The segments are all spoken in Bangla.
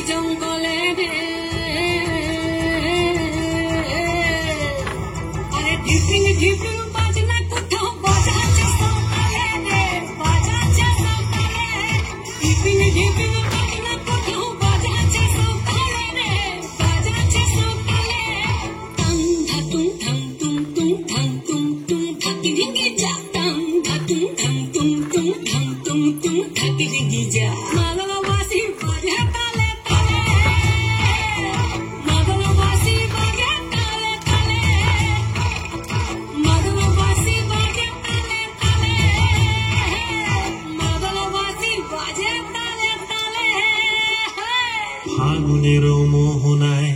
জঙ্গলে রে আরে ঢিপিং ঢিপিং বাজনা কোথাও বাজাচ্ছে সকালে রে বাজাচ্ছে সকালে ঢিপিং ঢিপিং বাজনা কোথাও বাজাচ্ছে সকালে রে বাজাচ্ছে সকালে টাং ধাতুং ধাং তুং তুং ধাং তুং তুং ধাকি রিঙ্গি যা টাং ধাতুং ধাং তুং তুং ধাং তুং তুং ধাকি রিঙ্গি যা মালবাসী বাজে তালে তালে মালবাসী বাজে তালে তালে মালবাসী বাজে তালে তালে মালবাসী বাজে তালে তালে ফাগুনের মোহনায়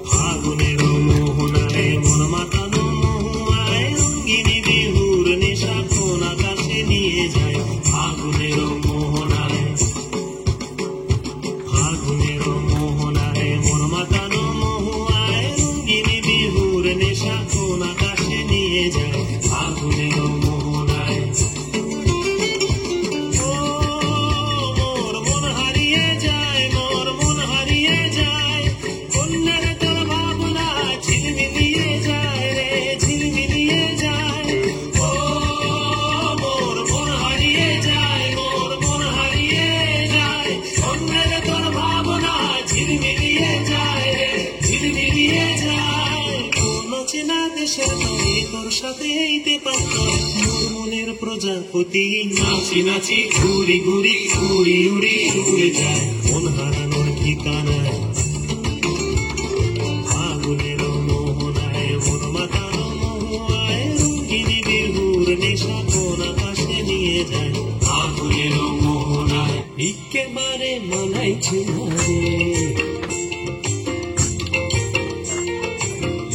ফাগুনের মোহনায় মন মাতানো মহুয়ায় রঙ্গিনী বিহুর নেশা কোন আকাশে নিয়ে যায় ফাগুনের মোহনায় ফাগুনের মোহনায় মন মাতানো মহুয়ায় রঙ্গিনী বিহুর নেশা কোন আকাশে নিয়ে যায় ফাগুনের মোহনায় মোর মন হারিয়ে যায় মোর মন হারিয়ে যায় কন্যার তোর ভাবনা ঝিলমিলিয়ে যায় রে ঝিলমিলিয়ে যায় ও মোর মন হারিয়ে যায় মোর মন হারিয়ে যায় কন্যার তোর ভাবনা ঝিলমিলিয়ে যায় রে ঝিলমিলিয়ে যায় কোন চেনা দেশের নয় তোর সাথে এইতে পারত মোর মনের প্রজাপতি নাচি নাচি ঘুরি ঘুরি উড়ি উড়ি উড়ে যায় মন হারানোর ঠিকানায় ফাগুনের মোহনায় মন মাতানো মহুয়ায় রঙ্গিনী বিহুর নেশা কোন আকাশে নিয়ে যায় ফাগুনের মোহনায় একেবারে মানাইছে না রে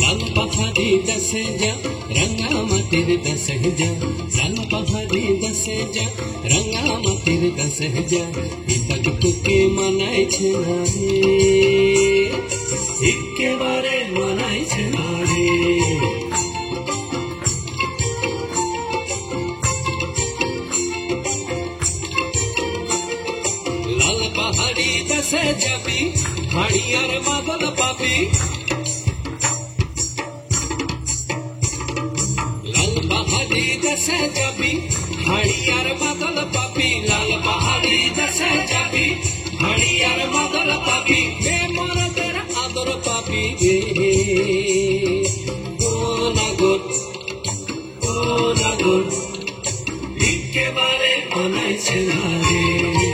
লাল পাহাড়ি দশে যা রঙ্গামাটির দশে যা লাল পাহাড়ি দশে যা রঙ্গামাটির দশে যা ইতক তোকে মানাইছে না রে একেবারে মানাইছে না রে লাল পাহাড়ি দশে যাবি হাড়িয়ার বাদল পাবি লাল পাহাড়ি দশে যাবি হাড়িয়ার বাদল পাবি লাল পাহাড়ি দশে যাবি হাড়িয়ার বাদল পাবি হে মরদের আদর পাবি রে ও নাগর একেবারে মানাইছে না রে